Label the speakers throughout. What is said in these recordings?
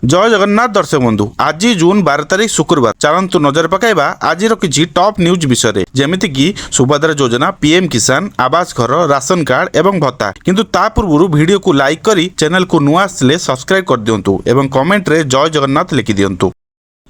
Speaker 1: जय जगन्नाथ दर्शक बंधु आज जून 12 तारीख शुक्रवार चलतु नजर पकाइबा आज किसी टॉप न्यूज विषय जेमिति कि सुभद्रा योजना पीएम किसान आवास घर राशन कार्ड एवं भत्ता किंतु ता पूर्व वीडियो को लाइक करी चैनल को नुआ आसिले सब्सक्राइब कर दियंतु एवं कमेंट रे जय जगन्नाथ लिखि दियंतु।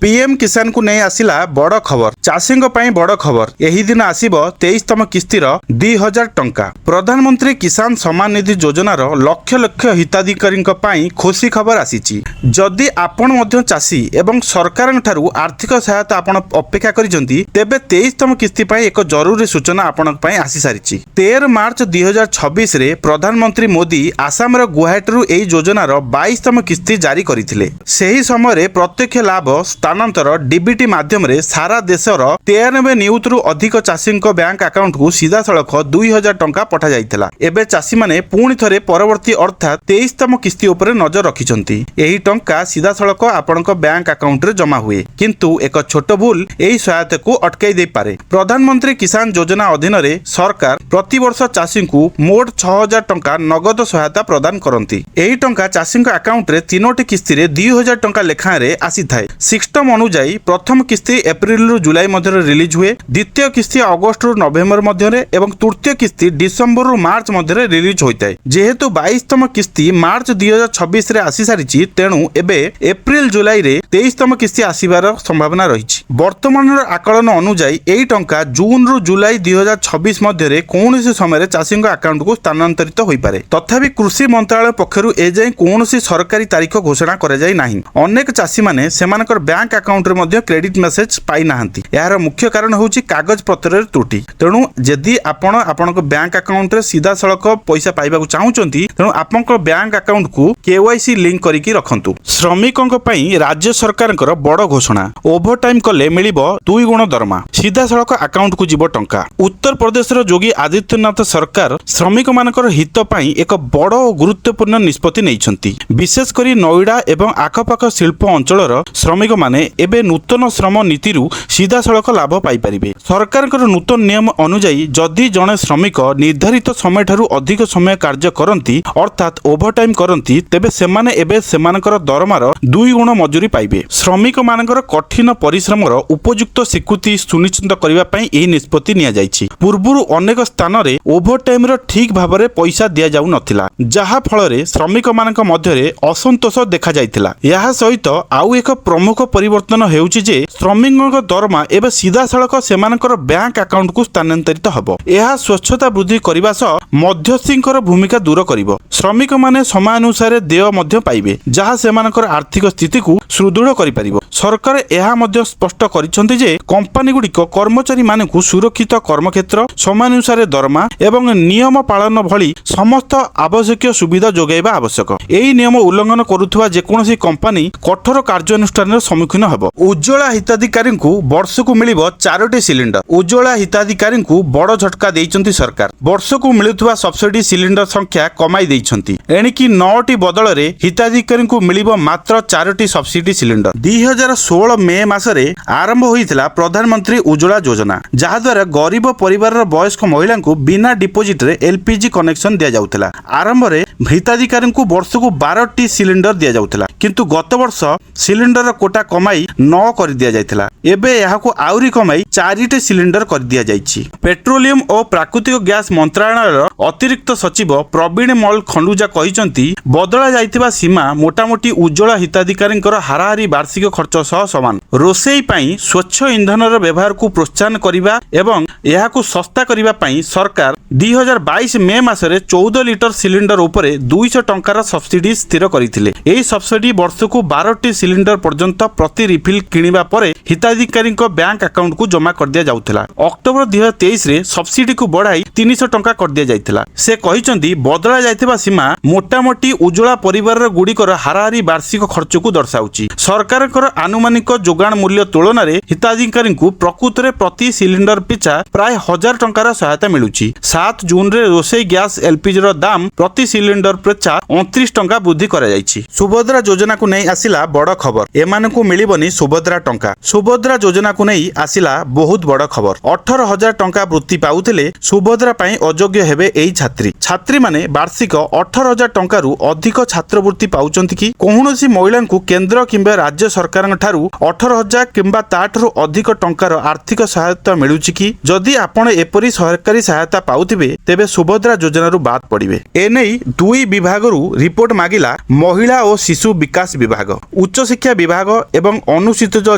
Speaker 1: पीएम किसान को नहीं आसिला बड़ खबर चाषी बड़ खबर एही दिन आसीबो 23तम किस्तिर 2000 टंका। प्रधानमंत्री किसान सम्मान निधि योजनार लक्ष लक्ष हिताधिकारी खुशी खबर आसीची। जदि आपण मध्य चाषी एवं सरकार ठारू आर्थिक सहायता आपण अपेक्षा करिसंती तेबे 23तम किस्ती पई एक जरूरी सूचना आपण पई आसी सारिची। 13 मार्च 2026 रे प्रधानमंत्री मोदी आसाम रो गुवाहाटी एही योजनार 22तम किस्ती जारी करिथिले। सेही समय प्रत्यक्ष लाभ स्थानांतर डीबीटी माध्यम रे सारा देशर 93 नियुत रु अधिक चाषी बैंक अकाउंट को सीधा सड़क 2000 टंका पठा जाइथिला। एबे चाषी माने पुणी थरे परवर्ती अर्थात 23तम किस्ती उपरे नजर रखिछंती। एही टंका सीधा सड़क आपनक बैंक अकाउंट रे जमा हुए किंतु एक छोट भूल एही सहायता को अटकाई दे पारे। प्रधानमंत्री किसान योजना अधीन रे सरकार प्रति वर्ष चाषी को मोट 6000 टंका नगद सहायता प्रदान करंती। एही टंका चाषी अकाउंट रे 3टी किस्ती रे 2000 टंका लेखा रे आसी थाए। सिस्टम अनुसार प्रथम किस्ती एप्रिल रु जुलाई मध्य रिलीज हुए, द्वितीय किस्ती अगस्त रु नवेम्बर मध्य एवं तृतीय किस्ती डिसेम्बर रु मार्च मध्य रिलीज होता है। जेहेतु 22तम किस्ती मार्च 2026 रे आसी सारिछि तेणु एबे एप्रिल जुलाई रे 23तम किस्ती आसीबार संभावना रहिछि। वर्तमान आकलन अनुसार एही टंका जून रु जुलाई 2026 मध्य रे कोनोसी समय चाषी अकाउंट को स्थानांतरित होई पारे। तथापि कृषि मंत्रालय पक्षरु एजाय कोनोसी सरकारी तारीख घोषणा करा जाय नाही। अनेक चाषी माने सेमानकर बैंक अकाउंट रे मध्य क्रेडिट मेसेज पाई नाहंती। यार मुख्य कारण होची कागज पत्र त्रुटि। तेणु जदि आपण आपनक बैंक अकाउंट रे सीधा सड़क पैसा पाइबा को चाहुचंती तेणु आपनक बैंक अकाउंट को केवाईसी लिंक करिकि रखंतु। श्रमिकंक पई राज्य सरकारकर बड़ घोषणा ओभर टाइम कले मिलिबो 2 गुण दरमा सीधा सड़क अकाउंट को जीवो टंका। उत्तर प्रदेश रो योगी आदित्यनाथ सरकार श्रमिक मानकर हित पई एक बड़ और गुरुत्वपूर्ण निष्पत्ति नैछंती। विशेष करी नोएडा एवं आखपाख शिल्प अंचलर श्रमिक माने एबे नूतन श्रम नीति सीधा सड़क लाभ पाई परिबे। सरकार नूतन नियम अनुजाई जदि जड़े श्रमिक निर्धारित समय ठारू अधिक समय कार्य करती अर्थात ओभर टाइम करती तेबे सेमाने एबे सेमानकर दरमार 2 गुण मजूरी पाइबे। श्रमिक मानकर कठिन परिश्रमर उपयुक्त स्वीकृति सुनिश्चित करने पई एही निष्पत्ति निया जायछि। पूर्वरु अनेक स्थान रे ओभर टाइम रो ठीक भाबरे पैसा दिया जाउ नथिला जहा फल रे श्रमिक मानक मध्यरे असंतोष देखा जायतिला। यहा सहित आउ एक प्रमुख परिवर्तन हेउछि जे श्रमिकଙ୍କ दरमा एबे सीधा सड़क सेमानकर बैंक अकाउंट को स्थानांतरित हबो। यह स्वच्छता वृद्धि करबा सह मध्यस्थींकर भूमिका दूर करिवो। श्रमिक माने समानुसारे देय मध्य पाइबे जहा सेमानकर आर्थिक स्थिति को सुदृढ़ करि परिबो। सरकार यह मध्य स्पष्ट करिसंती जे कंपनी गुड़िक कर्मचारी मानकु सुरक्षित कर्मक्षेत्र समानुसारे दरमा एवं नियम पालन भली समस्त आवश्यक सुविधा जोगाइबा आवश्यक। एही नियम उल्लंघन करुथुवा जेकोनोसी कंपनी कठोर कार्यानुष्ठान सम्मुखीन हबो। उज्ज्वला हिताधिकारी को वर्ष को मिलिबो 4टी सिलिंडर। उज्ज्वला हिताधिकारी को बड़ झटका देइचंती सरकार। वर्ष को मिलुथुवा सब्सिडी सिलिंडर संख्या कमाई देइचंती। एणिकी 9टी बदल रे हिताधिकारी को मिलिबो मात्र 4टी सब्सिडी सिलिंडर। 2016 मे मासरे आरंभ होइथिला प्रधानमंत्री उज्ज्वला योजना जहा द्वारा गरीब परिवार वयस्क महिला को बिना डिपोजिट रे एलपीजी कनेक्शन दिया जाउथिला। आरंभ रे हिताधिकारी को वर्ष को 12टी सिलिंडर दिया जाउथिला किंतु गत वर्ष सिलिंडर कोटा कमाई 9 कर दिया जाइथिला। एबे यहाको आउरी कमाई 4टी सिलिंडर कर दिया जाइछि। पेट्रोलियम और प्राकृतिक गैस मंत्रालय अतिरिक्त सचिव प्रवीण मल खंडुजा कहिसंती बदला जाइथिबा सीमा मोटामोटी उज्ज्वला हिताधिकारींकर हाराहारी वार्षिक खर्च सह समान। रोषेई पई स्वच्छ इंधनर व्यवहार को प्रोत्साहन करिबा एवं यहाको सस्ता करिबा पई सरकार 2022 मे मासरे 14 लिटर सिलिंडर उपरे 200 टंकार सब्सिडी स्थिर करिथिले। एही सब्सिडी वर्ष को 12टी सिलिंडर पर्यंत प्रति रिफिल किनिबा परे हिताधिकारी बैंक अकाउंट को जमा कर दिया जाउथिला। अक्टोबर 2023 रे सब्सिडी को बढ़ाई 300 टंका कर दिया जाइथिला। से कहिसंती बदला जाइथिबा सीमा मोटामोटी उज्ज्वला परिवार गुड़िकर हाराहारी वार्षिक खर्च को दर्शाउछि। सरकारकर आनुमानिक जोगाण मूल्य तुलन में हिताधिकारी को प्रकृत में प्रति सिलिंडर पिछा प्राय 1000 टंकार सहायता मिलुछि। 7 जून रे रोषेई गैस एलपीजी रो दाम प्रति सिलिंडर पिछा 29 टंका वृद्धि करा जाइछि। सुभद्रा योजना को नहीं आसिला बड़ खबर। एमानकु मिलिबो ମିଳିବନି ସୁଭଦ୍ରା ଟଙ୍କା। ସୁଭଦ୍ରା ଯୋଜନାକୁ ନେଇ ଆସିଲା ବହୁତ ବଡ଼ ଖବର। 18,000 ଟଙ୍କା ବୃତ୍ତି ପାଉଥିଲେ ସୁଭଦ୍ରା ପାଇଁ ଅଯୋଗ୍ୟ ହେବେ ଏହି ଛାତ୍ରୀ। ଛାତ୍ରୀମାନେ ବାର୍ଷିକ 18,000 ଟଙ୍କାରୁ ଅଧିକ ଛାତ୍ରବୃତ୍ତି ପାଉଛନ୍ତି କି? କୌଣସି ମହିଳାଙ୍କୁ କେନ୍ଦ୍ର କିମ୍ବା ରାଜ୍ୟ ସରକାରଙ୍କ ଠାରୁ 18,000 କିମ୍ବା ତାଠାରୁ ଅଧିକ ଟଙ୍କାର ଆର୍ଥିକ ସହାୟତା ମିଳୁଛି କି? ଯଦି ଆପଣ ଏପରି ସରକାରୀ ସହାୟତା ପାଉଥିବେ ତେବେ ସୁଭଦ୍ରା ଯୋଜନାରୁ ବାଦ୍ ପଡ଼ିବେ। ଏନେଇ ଦୁଇ ବିଭାଗରୁ ରିପୋର୍ଟ ମାଗିଲା ମହିଳା ଓ ଶିଶୁ ବିକାଶ ବିଭାଗ, ଉଚ୍ଚଶିକ୍ଷା ବିଭାଗ ଏବଂ ଅନୁସୂଚିତ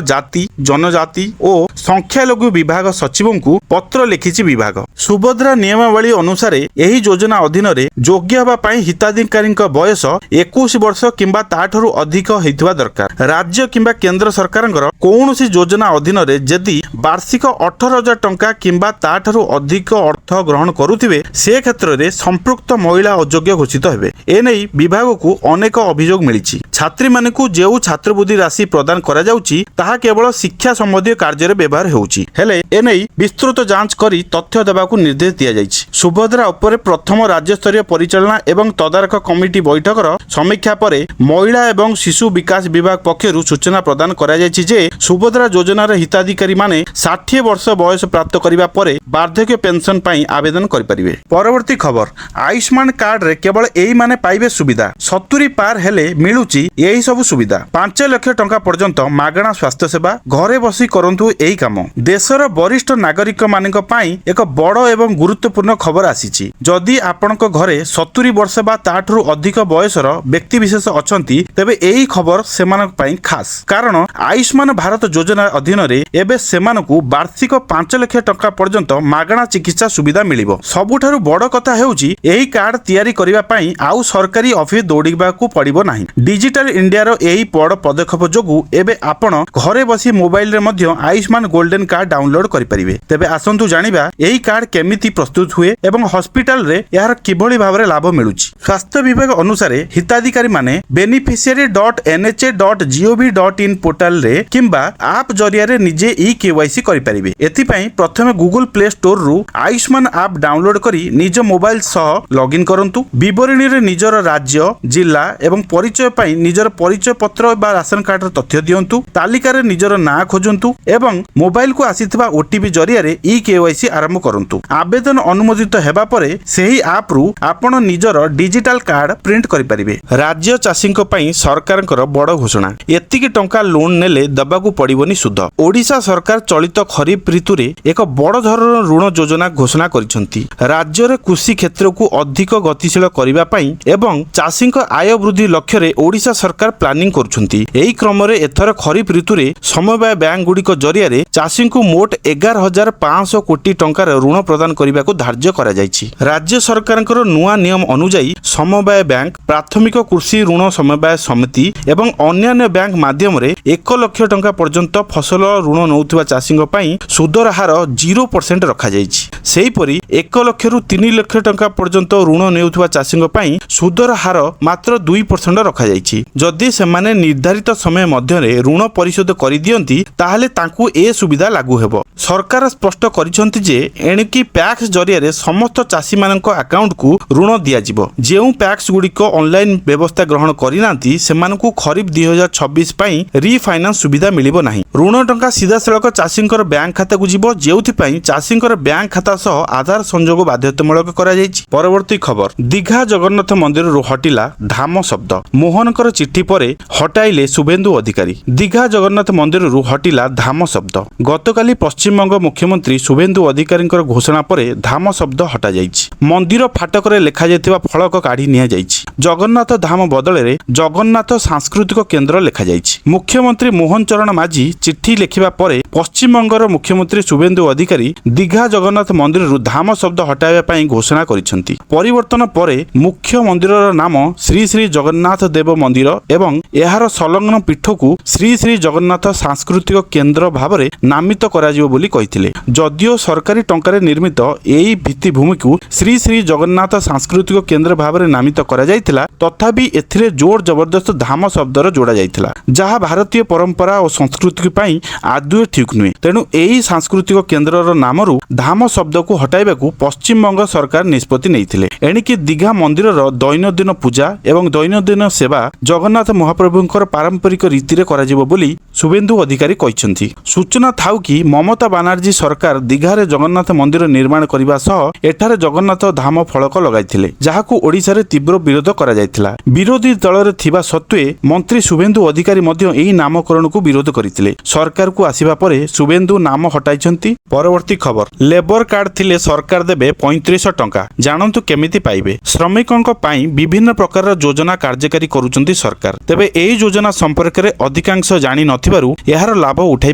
Speaker 1: ଜାତି ଜନଜାତି ଓ ସଂଖ୍ୟାଲଘୁ ବିଭାଗ ସଚିବଙ୍କୁ ପତ୍ର ଲେଖିଛି ବିଭାଗ। ସୁଭଦ୍ରା ନିୟମାବଳୀ ଅନୁସାରେ ଏହି ଯୋଜନା ଅଧୀନରେ ଯୋଗ୍ୟ ହେବା ପାଇଁ ହିତାଧିକାରୀଙ୍କ ବୟସ 21 ବର୍ଷ କିମ୍ବା ତାଠାରୁ ଅଧିକ ହୋଇଥିବା ଦରକାର। ରାଜ୍ୟ କିମ୍ବା କେନ୍ଦ୍ର ସରକାରଙ୍କର କୌଣସି ଯୋଜନା ଅଧୀନରେ ଯଦି ବାର୍ଷିକ 18,000 ଟଙ୍କା କିମ୍ବା ତାଠାରୁ ଅଧିକ ଅର୍ଥ ଗ୍ରହଣ କରୁଥିବେ ସେ କ୍ଷେତ୍ରରେ ସମ୍ପୃକ୍ତ ମହିଳା ଅଯୋଗ୍ୟ ଘୋଷିତ ହେବେ। ଏନେଇ ବିଭାଗକୁ ଅନେକ ଅଭିଯୋଗ ମିଳିଛି। ଛାତ୍ରୀମାନଙ୍କୁ ଯେଉଁ ଛାତ୍ରବୃତ୍ତି ରାଶି ପ୍ରଦାନ କରାଯାଉଛି ତାହା କେବଳ ଶିକ୍ଷା ସମ୍ବନ୍ଧୀୟ କାର୍ଯ୍ୟରେ ବ୍ୟବହାର ହେଉଛି। ହେଲେ ଏନେଇ ବିସ୍ତୃତ ଯାଞ୍ଚ କରି ତଥ୍ୟ ଦେବାକୁ ନିର୍ଦ୍ଦେଶ ଦିଆଯାଇଛି। ସୁଭଦ୍ରା ଉପରେ ପ୍ରଥମ ରାଜ୍ୟସ୍ତରୀୟ ପରିଚାଳନା ଏବଂ ତଦାରଖ କମିଟି ବୈଠକର ସମୀକ୍ଷା ପରେ ମହିଳା ଏବଂ ଶିଶୁ ବିକାଶ ବିଭାଗ ପକ୍ଷରୁ ସୂଚନା ପ୍ରଦାନ କରାଯାଇଛି ଯେ ସୁଭଦ୍ରା ଯୋଜନାର ହିତାଧିକାରୀମାନେ 60 ବର୍ଷ ବୟସ ପ୍ରାପ୍ତ କରିବା ପରେ ବାର୍ଦ୍ଧକ୍ୟ ପେନସନ ପାଇଁ ଆବେଦନ କରିପାରିବେ। ପରବର୍ତ୍ତୀ ଖବର, ଆୟୁଷ୍ମାନ କାର୍ଡରେ କେବଳ ଏଇମାନେ ପାଇବେ ସୁବିଧା। 70 ପାର ହେଲେ ମିଳୁଛି ଏହି ସବୁ ସୁବିଧା। 5 ଲକ୍ଷ ଟଙ୍କା ପର୍ଯ୍ୟନ୍ତ ମାଗଣା ସ୍ୱାସ୍ଥ୍ୟ ସେବା। ଘରେ ବସି କରନ୍ତୁ ଏହି କାମ। ଦେଶର ବରିଷ୍ଠ ନାଗରିକ ମାନଙ୍କ ପାଇଁ ଏକ ବଡ଼ ଏବଂ ଗୁରୁତ୍ୱପୂର୍ଣ୍ଣ ଖବର ଆସିଛି। ଯଦି ଆପଣଙ୍କ ଘରେ 70 ବର୍ଷ ବା ତାଠାରୁ ଅଧିକ ବୟସର ବ୍ୟକ୍ତିବିଶେଷ ଅଛନ୍ତି ତେବେ ଏହି ଖବର ସେମାନଙ୍କ ପାଇଁ ଖାସ୍। କାରଣ ଆୟୁଷ୍ମାନ ଭାରତ ଯୋଜନା ଅଧୀନରେ ଏବେ ସେମାନଙ୍କୁ ବାର୍ଷିକ 5 ଲକ୍ଷ ଟଙ୍କା ପର୍ଯ୍ୟନ୍ତ ମାଗଣା ଚିକିତ୍ସା ସୁବିଧା ମିଳିବ। ସବୁଠାରୁ ବଡ଼ କଥା ହେଉଛି ଏହି କାର୍ଡ ତିଆରି କରିବା ପାଇଁ ଆଉ ସରକାରୀ ଅଫିସ ଦୌଡ଼ିବାକୁ ପଡ଼ିବ ନାହିଁ। ଡିଜିଟାଲ ଇଣ୍ଡିଆର ଏହି ବଡ଼ ପଦକ୍ଷେପ ଯୋଗୁଁ ଏବେ ଆପଣ ଘରେ ବସି ମୋବାଇଲରେ ମଧ୍ୟ ଆୟୁଷ୍ମାନ ଗୋଲ୍ଡେନ କାର୍ଡ ଡାଉନଲୋଡ କରିପାରିବେ। ତେବେ ଆସନ୍ତୁ ଜାଣିବା ଏହି କାର୍ଡ କେମିତି ପ୍ରସ୍ତୁତ ହୁଏ ଏବଂ ହସ୍ପିଟାଲରେ ଏହାର କିଭଳି ଭାବରେ ଲାଭ ମିଳୁଛି। ସ୍ୱାସ୍ଥ୍ୟ ବିଭାଗ ଅନୁସାରେ ହିତାଧିକାରୀମାନେ beneficiary.nha.gov.in ପୋର୍ଟାଲରେ କିମ୍ବା ଆପ୍ ଜରିଆରେ ନିଜେ KYC କରିପାରିବେ। ଏଥିପାଇଁ ପ୍ରଥମେ ଗୁଗଲ ପ୍ଲେ ଷ୍ଟୋରରୁ ଆୟୁଷ୍ମାନ ଆପ୍ ଡାଉନଲୋଡ କରି ନିଜ ମୋବାଇଲ ସହ ଲଗ୍ଇନ୍ କରନ୍ତୁ। ବିବରଣୀରେ ନିଜର ରାଜ୍ୟ, ଜିଲ୍ଲା ଏବଂ ପରିଚୟ ପାଇଁ ନିଜର ପରିଚୟ ପତ୍ର ବା ରାସନ କାର୍ଡର ତଥ୍ୟ ଦିଅନ୍ତୁ। ତାଲିକାରେ ନିଜର ନାଁ ଖୋଜନ୍ତୁ ଏବଂ ମୋବାଇଲକୁ ଆସିଥିବା OTP ଜରିଆରେ KYC ଆରମ୍ଭ କରନ୍ତୁ। ଆବେଦନ ଅନୁମୋଦିତ ହେବା ପରେ ସେହି ଆପ୍ରୁ ଆପଣ ନିଜର ଡିଜିଟାଲ କାର୍ଡ ପ୍ରିଣ୍ଟ କରିପାରିବେ। ରାଜ୍ୟ ଚାଷୀଙ୍କ ପାଇଁ ସରକାରଙ୍କର ବଡ଼ ଘୋଷଣା। ଏତିକି ଟଙ୍କା ଲୋନ୍ ନେଲେ ଦେବାକୁ ପଡ଼ିବନି ସୁଧ। ଓଡ଼ିଶା ସରକାର ଚଳିତ ଖରିଫ ଋତୁରେ ଏକ ବଡ଼ ଧରଣର ଋଣ ଯୋଜନା ଘୋଷଣା କରିଛନ୍ତି। ରାଜ୍ୟରେ କୃଷି କ୍ଷେତ୍ରକୁ ଅଧିକ ଗତିଶୀଳ କରିବା ପାଇଁ ଏବଂ ଚାଷୀଙ୍କ ଆୟ ବୃଦ୍ଧି ଲକ୍ଷ୍ୟରେ ଓଡ଼ିଶା ସରକାର ପ୍ଲାନିଂ କରୁଛନ୍ତି। ଏହି କ୍ରମରେ ଏଥର ଖରିଫ ଋତୁରେ ସମବାୟ ବ୍ୟାଙ୍କ ଗୁଡ଼ିକ ଜରିଆରେ ଚାଷୀଙ୍କୁ ମୋଟ 11,500 କୋଟି ଟଙ୍କାର ଋଣ ପ୍ରଦାନ କରିବାକୁ ଧାର୍ଯ୍ୟ କରାଯାଇଛି। ରାଜ୍ୟ ସରକାରଙ୍କର ନୂଆ ନିୟମ ଅନୁଯାୟୀ ସମବାୟ ବ୍ୟାଙ୍କ, ପ୍ରାଥମିକ କୃଷି ଋଣ ସମବାୟ ସମିତି ଏବଂ ଅନ୍ୟାନ୍ୟ ବ୍ୟାଙ୍କ ମାଧ୍ୟମରେ 1 ଲକ୍ଷ ଟଙ୍କା ପର୍ଯ୍ୟନ୍ତ ଫସଲ ଋଣ ନେଉଥିବା ଚାଷୀଙ୍କ ପାଇଁ ସୁଧର ହାର 0% ରଖାଯାଇଛି। ସେହିପରି 1 ଲକ୍ଷରୁ 3 ଲକ୍ଷ ଟଙ୍କା ପର୍ଯ୍ୟନ୍ତ ଋଣ ନେଉଥିବା ଚାଷୀଙ୍କ ପାଇଁ ସୁଧର ହାର ମାତ୍ର 2% ରଖାଯାଇଛି। ଯଦି ସେମାନେ ନିର୍ଦ୍ଧାରିତ ସମୟ ମଧ୍ୟରେ ଋଣ ପରିଶୋଧ କରିଦିଅନ୍ତି ତାହେଲେ ତାଙ୍କୁ ଏ ସୁବିଧା ଲାଗୁ ହେବ। ସରକାର ସ୍ପଷ୍ଟ କରିଛନ୍ତି ଯେ ଏଣିକି ପ୍ୟାକ୍ସ ଜରିଆରେ ସମସ୍ତ ଚାଷୀମାନଙ୍କ ଆକାଉଣ୍ଟକୁ ଋଣ ଦିଆଯିବ। ଯେଉଁ ପ୍ୟାକ୍ସ ଗୁଡ଼ିକ ଅନଲାଇନ୍ ବ୍ୟବସ୍ଥା ଗ୍ରହଣ କରିନାହାନ୍ତି ସେମାନଙ୍କୁ ଖରିଫ 2026 ପାଇଁ ରିଫାଇନାନ୍ସ ସୁବିଧା ମିଳିବ ନାହିଁ। ଋଣ ଟଙ୍କା ସିଧାସଳଖ ଚାଷୀଙ୍କର ବ୍ୟାଙ୍କ ଖାତାକୁ ଯିବ, ଯେଉଁଥିପାଇଁ ଚାଷୀଙ୍କର ବ୍ୟାଙ୍କ ଖାତା ସହ ଆଧାର ସଂଯୋଗ ବାଧ୍ୟତାମୂଳକ କରାଯାଇଛି। ପରବର୍ତ୍ତୀ ଖବର, ଦୀଘା ଜଗନ୍ନାଥ ମନ୍ଦିରରୁ ହଟିଲା ଧାମ ଶବ୍ଦ। ମୋହନଙ୍କର ଚିଠି ପରେ ହଟାଇଲେ ଶୁଭେନ୍ଦୁ ଅଧିକାରୀ। ଦୀଘା ଜଗନ୍ନାଥ ମନ୍ଦିରରୁ ହଟିଲା ଧାମ ଶବ୍ଦ। ଗତକାଲି ପଶ୍ଚିମବଙ୍ଗ ମୁଖ୍ୟମନ୍ତ୍ରୀ ଶୁଭେନ୍ଦୁ ଅଧିକାରୀଙ୍କର ଘୋଷଣା ପରେ ଧାମ ଶବ୍ଦ ହଟାଯାଇଛି। ମନ୍ଦିର ଫାଟକରେ ଲେଖାଯାଇଥିବା ଫଳକ କାଢ଼ି ନିଆଯାଇଛି। ଜଗନ୍ନାଥ ଧାମ ବଦଳରେ ଜଗନ୍ନାଥ ସାଂସ୍କୃତିକ କେନ୍ଦ୍ର ଲେଖାଯାଇଛି। ମୁଖ୍ୟମନ୍ତ୍ରୀ ମୋହନ ଚରଣ ମାଝୀ ଚିଠି ଲେଖିବା ପରେ ପଶ୍ଚିମବଙ୍ଗର ମୁଖ୍ୟମନ୍ତ୍ରୀ ଶୁଭେନ୍ଦୁ ଅଧିକାରୀ ଦୀଘା ଜଗନ୍ନାଥ ମନ୍ଦିରରୁ ଧାମ ଶବ୍ଦ ହଟାଇବା ପାଇଁ ଘୋଷଣା କରିଛନ୍ତି। ପରିବର୍ତ୍ତନ ପରେ ମୁଖ୍ୟ ମନ୍ଦିରର ନାମ ଶ୍ରୀ ଶ୍ରୀ ଜଗନ୍ନାଥ ଦେବ ମନ୍ଦିର ଏବଂ ଏହାର ସଂଲଗ୍ନ ପୀଠକୁ ଶ୍ରୀ ଶ୍ରୀ ଜଗନ୍ନାଥ ସାଂସ୍କୃତିକ କେନ୍ଦ୍ର ଭାବରେ ନାମିତ କରାଯିବ ବୋଲି କହିଥିଲେ। ଯଦିଓ ସରକାରୀ ଟଙ୍କାରେ ନିର୍ମିତ ଏହି ଭିତ୍ତିଭୂମିକୁ ଶ୍ରୀ ଶ୍ରୀ ଜଗନ୍ନାଥ ସାଂସ୍କୃତିକ କେନ୍ଦ୍ର ଭାବରେ ନାମିତ କରାଯାଇଥିଲା, ତଥାପି ଏଥିରେ ଜୋର ଜବରଦସ୍ତ ଧାମ ଶବ୍ଦର ଯୋଡ଼ା ଯାଇଥିଲା, ଯାହା ଭାରତୀୟ ପରମ୍ପରା ଓ ସଂସ୍କୃତି ପାଇଁ ଆଦୌ ଠିକ୍ ନୁହେଁ। ତେଣୁ ଏହି ସାଂସ୍କୃତିକ କେନ୍ଦ୍ରର ନାମରୁ ଧାମ ଶବ୍ଦକୁ ହଟାଇବାକୁ ପଶ୍ଚିମବଙ୍ଗ ସରକାର ନିଷ୍ପତ୍ତି ନେଇଥିଲେ। ଏଣିକି ଦୀଘା ମନ୍ଦିରର ଦୈନନ୍ଦିନ ପୂଜା ଏବଂ ଦୈନନ୍ଦିନ ସେବା ଜଗନ୍ନାଥ ମହାପ୍ରଭୁଙ୍କର ପାରମ୍ପରିକ ରୀତିରେ କରାଯିବ ବୋଲି शुभेन्दु अधिकारी କହିଛନ୍ତି। सूचना थाउ कि ममता बानार्जी सरकार दीघारे जगन्नाथ मंदिर निर्माण करने सह एठारे जगन्नाथ धाम फलक लगाइथिले, जाहाकू ओडिशारे तीव्र विरोध करा जायथिला। विरोधी दलरे थिबा सत्वे मंत्री शुभेन्दु अधिकारी मध्य एही नामकरण को विरोध करथिले। सरकार को आसीबा परे शुभेन्दु नाम हटाइछंती। परवर्ती खबर, लेबर कार्ड थिले सरकार देबे 3500 टंका, जानंतु केमिति पाइबे। श्रमिकंक पई विभिन्न प्रकार योजना कार्यकारी करूचंती सरकार। तेबे एही योजना संपर्क रे अधिकांश जानि नथिबारु एहार लाभ उठाई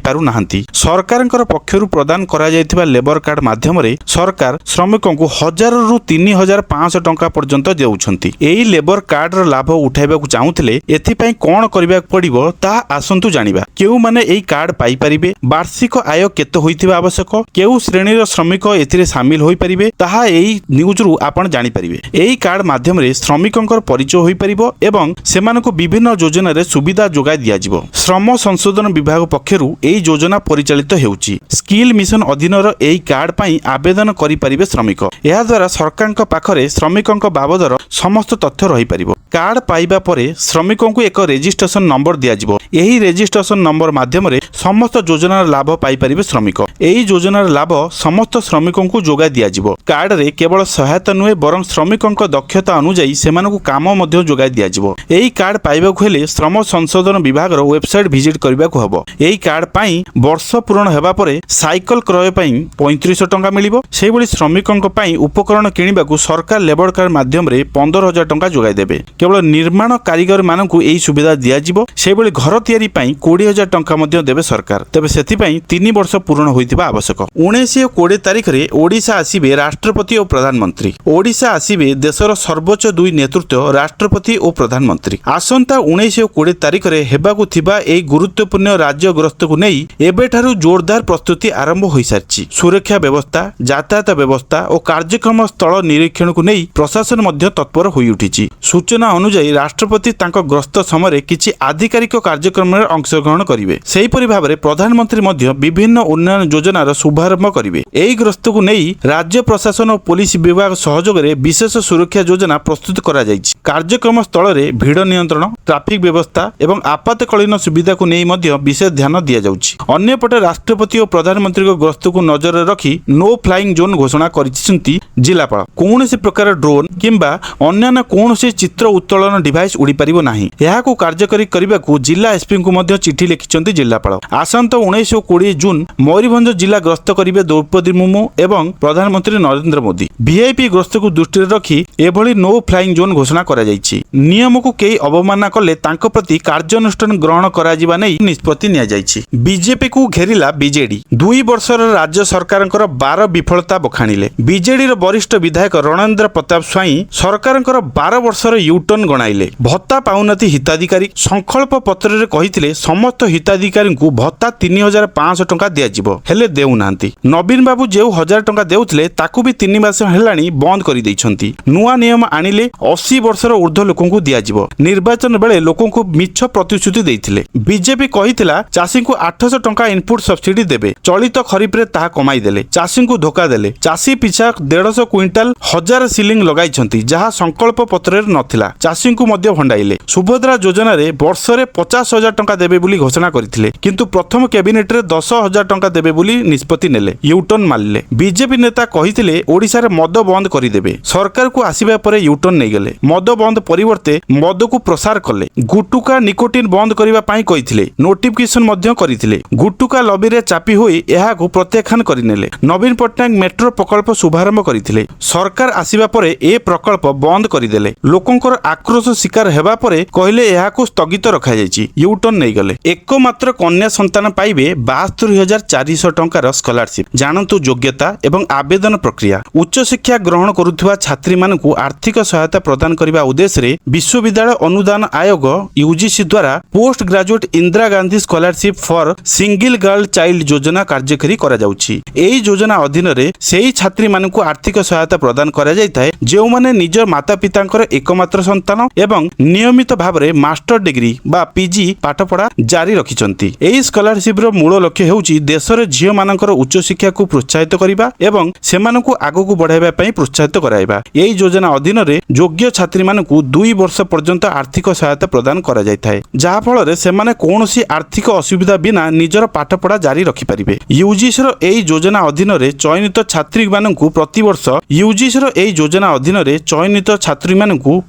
Speaker 1: पारु नाहंती। सरकारंकर पक्षरु प्रदान करा जायथिबा लेबर कार्ड माध्यम रे सरकार श्रमिकंकु 1000 रु 3500 टंका पर्यंत देउछंती। एही लेबर कार्ड रो लाभ उठाइबाकु चाहुथिले एथिपई कोन करिबा पड़िबो ता आसंतु जानिबा। केउ माने एही कार्ड पाई परिबे, वार्षिक आय केते होइथिबा आवश्यक, केउ श्रेणीर श्रमिक एथिरे शामिल होई परिबे ताहा एही न्यूज रु आपण जानि परिबे। एही कार्ड माध्यम रे श्रमिकंकर परिचय होई परिबो एवं सेमानकु विभिन्न योजना रे सुविधा जोगाई दिया जिवो। श्रम संशोधन विभाग पक्षरु एही योजना परिचालित हेउची। स्किल मिशन अधीनर एही कार्ड पई आवेदन करि परिबे श्रमिक। एहा द्वारा सरकारक पाखरे श्रमिकंक बाबदर समस्त तथ्य रही परिबो। कार्ड पाइबा परे श्रमिकंकु एक रेजिस्ट्रेशन नंबर दिया जिवो। एही रेजिस्ट्रेशन नंबर माध्यम रे समस्त योजनार लाभ पाई परिबे श्रमिक। एही योजनार लाभ समस्त श्रमिकंकु जोगाई दिया जिवो। कार्ड रे केवल सहायता नुहे बरं श्रमिकंक दक्षता अनुसार सेमानकु काम मध्य जोगाई दिया जिवो। एही कार्ड पाइबाकु हेले श्रम संशोधन विभागर वेबसाइट विजिट करबाकु हबो। एही कार्ड पई वर्ष पूर्ण हेबा परे साइकल क्रय पई 3500 टंका मिलिबो। सेहि भली श्रमिकंक पई उपकरण किनिबाकु सरकार लेबर कार्ड माध्यम रे 15000 टंका जोगाई देबे। केवल निर्माण कारीगर मानकु एही सुविधा दिया जिवो। सेहि भली घर तयारी पई 20000 टंका मध्य देबे सरकार। तबे सेति पई 3 वर्ष पूर्ण होइतिबा आवश्यक। 1920 तारिख रे ओडिशा आसीबे राष्ट्रपति और प्रधानमंत्री। ओडिशा आसीबे देशर सर्वोच्च दुई नेतृत्व राष्ट्रपति और प्रधानमंत्री। आसंता 1920 तारिख रे हेबाकु थिबा एही गुरुत्वपूर्ण राज्य ग्रस्तकु नेई एबेठारु जोरदार प्रस्तुति आरंभ होई सारिछि। सुरक्षा व्यवस्था, यातायात व्यवस्था और कार्यक्रम स्थल निरीक्षण को नेई प्रशासन मध्य तत्पर होई उठिछि। सूचना अनुसार राष्ट्रपति तांको ग्रस्त समय किछि आधिकारिक कार्यक्रम रे अंशग्रहण करिवे। सेहिपरि भाबरे प्रधानमंत्री मध्य विभिन्न उन्नयन योजनार शुभारंभ करिवे। एही ग्रस्त को नेई राज्य प्रशासन और पुलिस विभाग सहयोग रे विशेष सुरक्षा योजना प्रस्तुत करा जाइछि। कार्यक्रम स्थल रे भीड़ नियंत्रण, ट्रैफिक व्यवस्था एवं आपातकालीन सुविधा को नेई मध्य विशेष ध्यान दिया जाउछि। अन्यपटे राष्ट्रपति और प्रधानमंत्री को ग्रस्त को नजर रखी नो फ्लाइंग जोन घोषणा करिसेंती जिलापाल। कौनसी प्रकार ड्रोन किंबा अन्य कौनसी चित्र उत्तोलन डिवाइस उड़ी परिबो नाही। एहाकु कार्यकारी करिबाकु जिला एसपी को मध्य चिठी लिखिसेंती जिलापाल। आसंता 1920 जून मयूरभंज जिला ग्रस्त करिवे द्रौपदी मुर्मू एवं प्रधानमंत्री नरेंद्र मोदी। वीआईपी ग्रस्त को दृष्टि रखी एभली नो फ्लाइंग जोन घोषणा करा जाइछि। नियम को केही अवमानना कले तांको प्रति कार्यानुष्ठान ग्रहण करा जिबा नै निष्पत्ति निया जाइछि। बीजेपी को घेरिला बीजेडी। 2 वर्षर राज्य सरकारंकर 12 विफलता बखाणिले। बीजेडी रो वरिष्ठ विधायक रणेंद्र प्रताप स्वाई सरकारंकर 12 वर्षर यूटर्न गणाइले। भत्ता पाउनती हिताधिकारी संकल्प पत्र रे कहिथिले समस्त हिताधिकारी को भत्ता 3500 टंका दिया जिवो, हेले देउ नांती। नवीन बाबू जेउ 1000 टंका देउथिले ताकू भी 3 मास हेलाणी बंद करि दैछंती। नुआ नियम आनिले 80 वर्षर ऊर्ध्व लोकंकु दिया जिवो। निर्वाचन बेले लोकंकु मिछ प्रतिश्रुति देइथिले। बीजेपी कहिथिला चासी को 800 टंका इनपुट सब्सिडी देबे। चलित खरीफ रे ताहा कमाई देले। चासी को धोखा देले। चासी पिछा 150 क्विंटाल 1000 सिलिंग लगाइछंती, जहा संकल्प पत्र रे नथिला। चासी को मध्य भंडाइले। सुभद्रा योजना रे वर्ष रे 50000 टंका देबे बोली घोषणा करिथिले, किंतु प्रथम कैबिनेट रे 10000 टंका देबे बोली निष्पत्ति नेले। यूटर्न मारले। बीजेपी नेता कहिथिले ओडिसा रे मद बंद करि देबे। सरकार को आसीबा परे यूटर्न नै गेले। मद बंद परिवर्ते मद को प्रसार कले। गुटुका निकोटिन बंद करिबा पई कहिथिले। नोटिफिकेशन मध्य करिथिले। गुटुका लबी रे चापी होई एहा को प्रत्याख्यान करिनेले। नवीन पटनायक मेट्रो प्रकल्प शुभारंभ करिथिले। सरकार आसीबा परे ए प्रकल्प बंद करिदेले। लोकंकर आक्रोश शिकार हेबा परे कहिले एहा को स्थगित रखा जायछि। यूटर्न नै गेले। एकमात्र कन्या संतान पाइबे 72400 टंकार स्कॉलरशिप। जानंतु योग्यता एवं आवेदन प्रक्रिया। उच्च शिक्षा ग्रहण करुथुवा छात्री मानकु आर्थिक सहायता प्रदान करिबा उद्देश्य रे विश्वविद्यालय अनुदान आयोग यूजीसी द्वारा post graduate Indira Gandhi scholarship for single girl child योजना कार्यकारी करा जाउछि। एही योजना अधीन रे सेही छात्री मानकु आर्थिक आर्थिक सहायता प्रदान करा जायଥାଏ ଯେଉଁମାନେ ନିଜ ମାତା ପିତାଙ୍କର ଏକମାତ୍ର ସନ୍ତାନ ଏବଂ ନିୟମିତ ଭାବରେ ମାଷ୍ଟର ଡିଗ୍ରୀ ବା ପିଜି ପାଠପଢ଼ା ଜାରି ରଖିଛନ୍ତି। ଏହି ସ୍କଲାରସିପ୍ର ମୂଳ ଲକ୍ଷ୍ୟ ହେଉଛି ଦେଶରେ ଝିଅମାନଙ୍କର ଉଚ୍ଚ ଶିକ୍ଷାକୁ ପ୍ରୋତ୍ସାହିତ କରିବା ଏବଂ ସେମାନଙ୍କୁ ଆଗକୁ ବଢ଼ାଇବା ପାଇଁ ପ୍ରୋତ୍ସାହିତ କରାଇବା। ଏହି ଯୋଜନା ଅଧୀନରେ ଯୋଗ୍ୟ ଛାତ୍ରୀମାନଙ୍କୁ 2 ବର୍ଷ ପର୍ଯ୍ୟନ୍ତ ଆର୍ଥିକ ସହାୟତା ପ୍ରଦାନ କରାଯାଇଥାଏ, ଯାହାଫଳରେ ସେମାନେ କୌଣସି ଆର୍ଥିକ ଅସୁବିଧା ବିନା ନିଜର ପାଠପଢ଼ା ଜାରି ରଖିପାରିବେ। ୟୁଜିସିର ଏହି ଯୋଜନା ଅଧୀନରେ ଚୟନିତ ଛାତ୍ରୀମାନଙ୍କୁ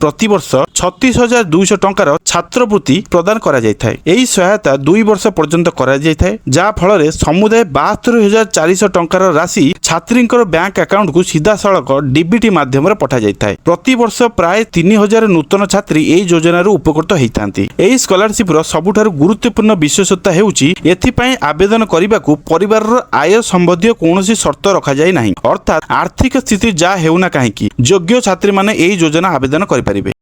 Speaker 1: ପ୍ରତିବର୍ଷ 36,200 ଟଙ୍କାର ଛାତ୍ରବୃତ୍ତି ପ୍ରଦାନ କରାଯାଇଥାଏ। ଏହି ସହାୟତା 2 ବର୍ଷ ପର୍ଯ୍ୟନ୍ତ କରାଯାଇଥାଏ, ଯାହାଫଳରେ ସମୁଦାୟ 72,400 ଟଙ୍କାର ରାଶି ଛାତ୍ରୀଙ୍କର ବ୍ୟାଙ୍କ ଆକାଉଣ୍ଟକୁ ସିଧାସଳଖ ଡିବିଟି ମାଧ୍ୟମରେ ପଠାଯାଇଥାଏ। ପ୍ରତିବର୍ଷ ପ୍ରାୟ 3,000 ନୂତନ ଛାତ୍ରୀ ଏହି ଯୋଜନାରୁ ଉପକୃତ ହୋଇଥାନ୍ତି। ଏହି ସ୍କଲାରସିପ୍ର ସବୁଠାରୁ ଗୁରୁତ୍ୱପୂର୍ଣ୍ଣ ବିଶେଷତା ହେଉଛି ଏଥିପାଇଁ ଆବେଦନ କରିବାକୁ ପରିବାରର ଆୟ ସମ୍ବନ୍ଧୀୟ କୌଣସି ସର୍ତ୍ତ ରଖାଯାଇ ନାହିଁ। ଅର୍ଥାତ୍ ଆର୍ଥିକ ସ୍ଥିତି ଯାହା ହେଉନା କାହିଁକି ଯୋଗ୍ୟ ଛାତ୍ରୀମାନେ ଏହି ଯୋଜନା ଆବେଦନ କରିପାରିବେ।